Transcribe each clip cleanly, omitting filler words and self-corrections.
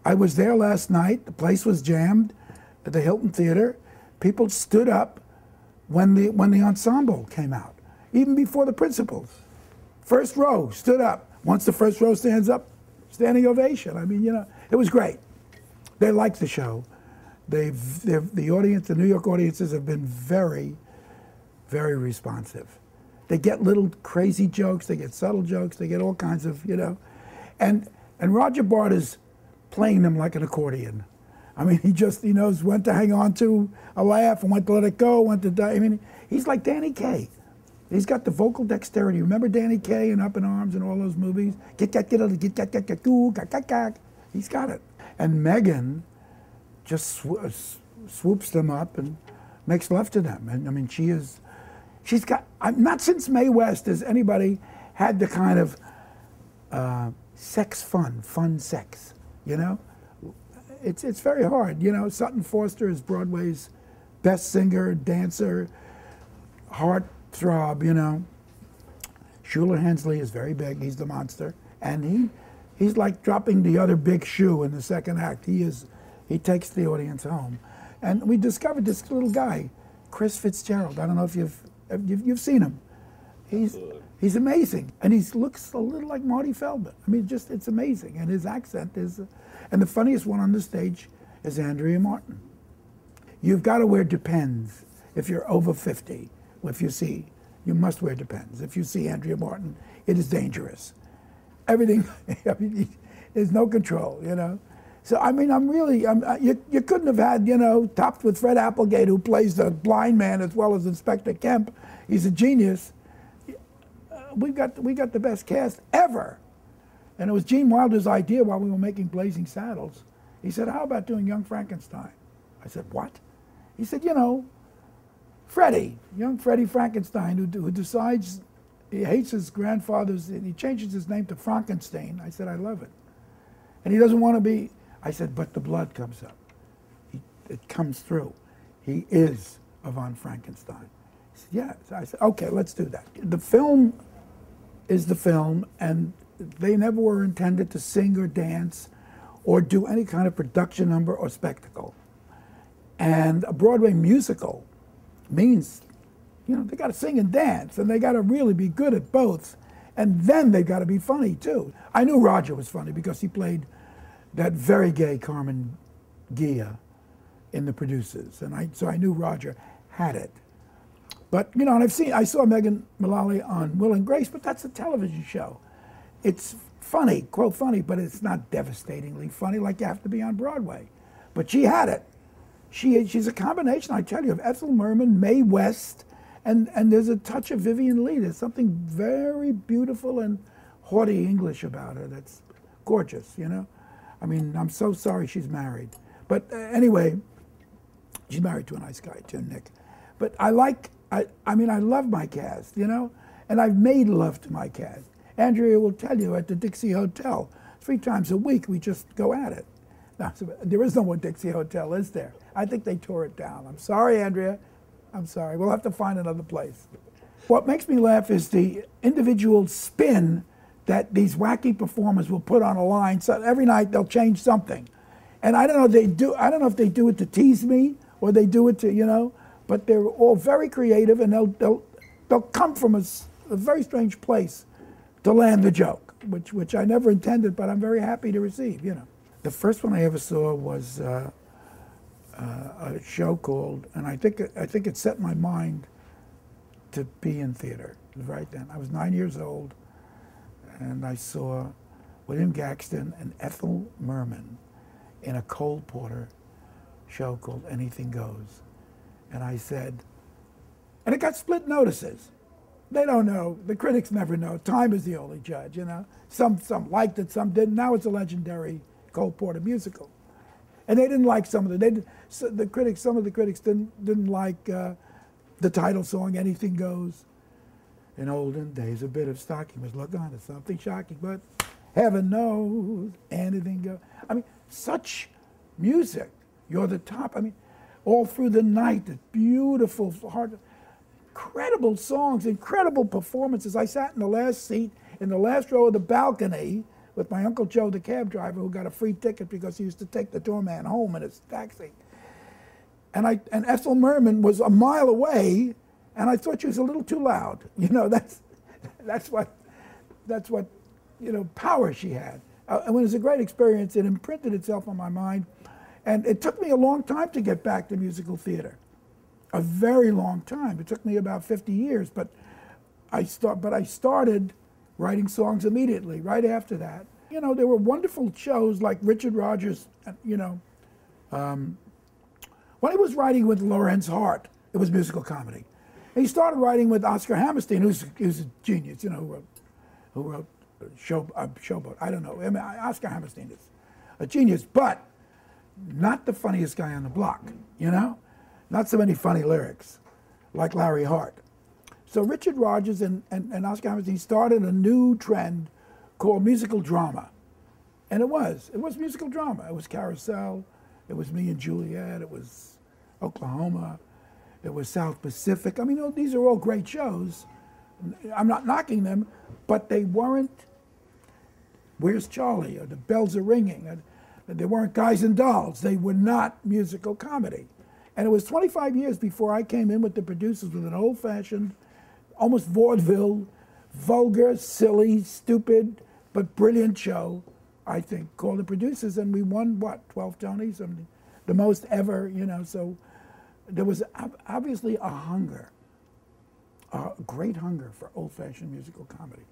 I was there last night. The place was jammed at the Hilton Theater. People stood up when the ensemble came out, even before the principals. First row stood up. Once the first row stands up, standing ovation. I mean, you know, it was great. They liked the show. The audience, the New York audiences have been very, very responsive. They get little crazy jokes, they get subtle jokes, they get all kinds of, you know. And Roger Bart is playing them like an accordion. I mean, he knows when to hang on to a laugh and when to let it go, when to die. I mean, he's like Danny Kaye. He's got the vocal dexterity. Remember Danny Kaye and Up in Arms and all those movies? He's got it. And Megan just swoops them up and makes love to them. And I mean, she's got, not since Mae West has anybody had the kind of fun sex, you know? It's very hard, you know. Sutton Foster is Broadway's best singer, dancer, heartthrob, you know. Shuler Hensley is very big, he's the monster. And he's like dropping the other big shoe in the second act. He takes the audience home. And we discovered this little guy, Chris Fitzgerald. I don't know if you've seen him. He's amazing. And he looks a little like Marty Feldman. I mean, it's amazing. And his accent is, and the funniest one on the stage is Andrea Martin. You've got to wear Depends if you're over 50. You must wear Depends. If you see Andrea Martin, it is dangerous. Everything, I mean, there's no control, you know. So, I mean, you couldn't have had, you know, topped with Fred Applegate, who plays the blind man as well as Inspector Kemp. He's a genius. We got the best cast ever. And it was Gene Wilder's idea while we were making Blazing Saddles. He said, how about doing Young Frankenstein? I said, what? He said, you know, young Freddie Frankenstein, who decides he hates his grandfather's, and he changes his name to Frankenstein. I said, I love it. And he doesn't want to be, I said, but the blood comes up. It comes through. He is a von Frankenstein. He said, yeah. So I said, okay, let's do that. The film is the film, and they never were intended to sing or dance or do any kind of production number or spectacle. And a Broadway musical means, you know, they got to sing and dance, and they got to really be good at both. And then they got to be funny, too. I knew Roger was funny because he played that very gay Carmen Gia in The Producers. And so I knew Roger had it. But, you know, and I saw Megan Mullally on Will and Grace, but that's a television show. It's funny, quote funny, but it's not devastatingly funny like you have to be on Broadway. But she had it. She's a combination, I tell you, of Ethel Merman, Mae West, and there's a touch of Vivian Leigh. There's something very beautiful and haughty English about her that's gorgeous, you know? I mean, I'm so sorry she's married. But anyway, she's married to a nice guy, too, Nick. But I love my cast, you know? And I've made love to my cast. Andrea will tell you at the Dixie Hotel, 3 times a week, we just go at it. Now, there is no more Dixie Hotel, is there? I think they tore it down. I'm sorry, Andrea. I'm sorry. We'll have to find another place. What makes me laugh is the individual spin that these wacky performers will put on a line. So every night they'll change something. And I don't know if they do it to tease me or they do it to, you know, but they're all very creative, and they'll come from a very strange place to land the joke, which I never intended, but I'm very happy to receive, you know. The first one I ever saw was a show called, and I think it set my mind to be in theater right then. I was 9 years old, and I saw William Gaxton and Ethel Merman in a Cole Porter show called Anything Goes. And I said, and it got split notices. They don't know. The critics never know. Time is the only judge, you know. Some liked it, some didn't. Now it's a legendary Cole Porter musical. And they didn't like some of it. Some of the critics didn't like the title song, Anything Goes. In olden days, a bit of stocking was looked on as something shocking, but heaven knows anything goes. I mean, such music. You're the top. I mean, all through the night, the beautiful, incredible songs, incredible performances. I sat in the last seat, in the last row of the balcony, with my Uncle Joe, the cab driver, who got a free ticket because he used to take the doorman home in his taxi. And Ethel Merman was a mile away, and I thought she was a little too loud. You know, that's what power she had. And it was a great experience. It imprinted itself on my mind, and it took me a long time to get back to musical theater. A very long time. It took me about 50 years, but I started writing songs immediately, right after that. You know, there were wonderful shows like Richard Rodgers, you know. When he was writing with Lorenz Hart, it was musical comedy. And he started writing with Oscar Hammerstein, who's a genius, you know, who wrote Showboat. I don't know. I mean, Oscar Hammerstein is a genius, but not the funniest guy on the block, you know? Not so many funny lyrics, like Larry Hart. So Richard Rodgers and Oscar Hammerstein started a new trend called musical drama. And it was musical drama. It was Carousel, it was Me and Juliet, it was Oklahoma, it was South Pacific. I mean, these are all great shows. I'm not knocking them, but they weren't Where's Charlie or The Bells Are Ringing. They weren't Guys and Dolls. They were not musical comedy. And it was 25 years before I came in with the producers with an old-fashioned, almost vaudeville, vulgar, silly, stupid, but brilliant show, I think, called The Producers. And we won, what, 12 Tonys? I mean, the most ever, you know. So there was obviously a hunger, a great hunger for old-fashioned musical comedy.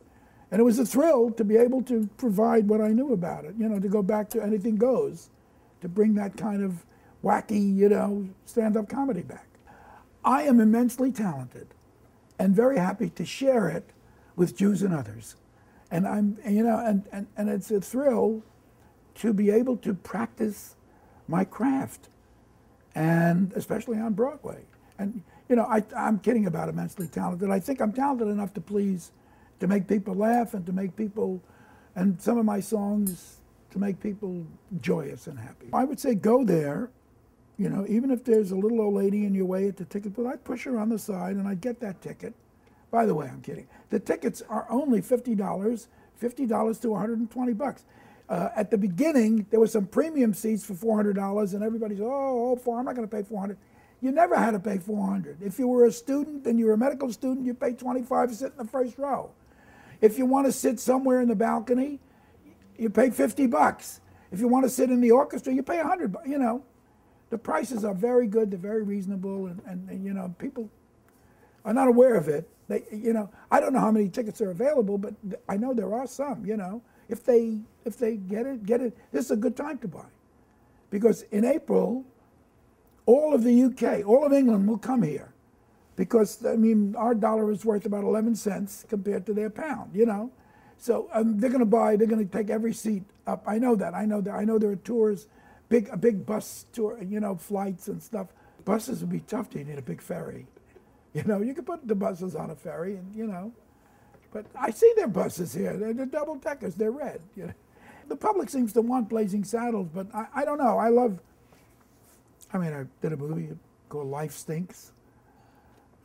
And it was a thrill to be able to provide what I knew about it, you know, to go back to Anything Goes, to bring that kind of wacky, you know, stand-up comedy back. I am immensely talented and very happy to share it with Jews and others. And and it's a thrill to be able to practice my craft, and especially on Broadway. And, you know, I'm kidding about immensely talented. I think I'm talented enough to please, to make people laugh and to make people, and some of my songs, to make people joyous and happy. I would say go there. You know, even if there's a little old lady in your way at the ticket booth, I'd push her on the side and I'd get that ticket. By the way, I'm kidding. The tickets are only $50 to $120. At the beginning, there were some premium seats for $400, and everybody's, I'm not going to pay $400. You never had to pay $400. If you were a student and you were a medical student, you paid $25 to sit in the first row. If you want to sit somewhere in the balcony, you pay $50. If you want to sit in the orchestra, you pay $100. You know. The prices are very good, they're very reasonable, and you know, people are not aware of it. They, you know, I don't know how many tickets are available, but I know there are some, you know. If they get it. This is a good time to buy. Because in April, all of the UK, all of England will come here. Because, I mean, our dollar is worth about 11 cents compared to their pound, you know. So they're going to take every seat up. I know that. I know there are tours, a big bus tour, you know, flights and stuff. Buses would be tough. You need a big ferry. You know, you could put the buses on a ferry, and you know. But I see their buses here. They're double deckers. They're red. You know. The public seems to want Blazing Saddles, but I don't know. I did a movie called Life Stinks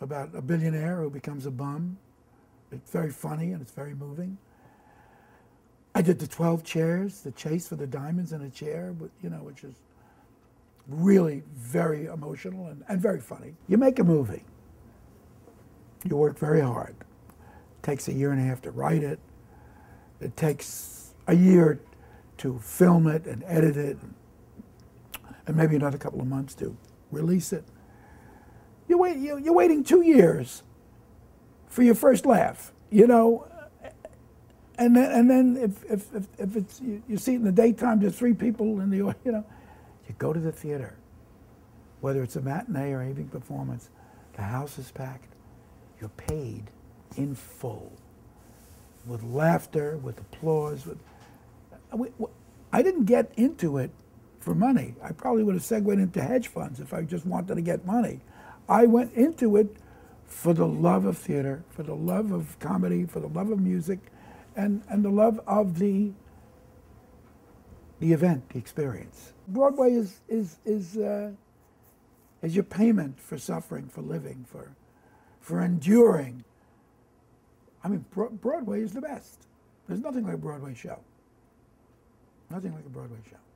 about a billionaire who becomes a bum. It's very funny and it's very moving. I did the 12 Chairs, the chase for the diamonds in a chair, but, you know, which is really very emotional and very funny. You make a movie. You work very hard. It takes a year and a half to write it. It takes a year to film it and edit it, and maybe another couple of months to release it. You're waiting 2 years for your first laugh, you know. And then if it's you see it in the daytime, there's 3 people in the, you know, you go to the theater, whether it's a matinee or evening performance, the house is packed, you're paid in full, with laughter, with applause. I didn't get into it for money. I probably would have segued into hedge funds if I just wanted to get money. I went into it for the love of theater, for the love of comedy, for the love of music, and the love of the event, the experience. Broadway is your payment for suffering, for living, for enduring. I mean, Broadway is the best. There's nothing like a Broadway show. Nothing like a Broadway show.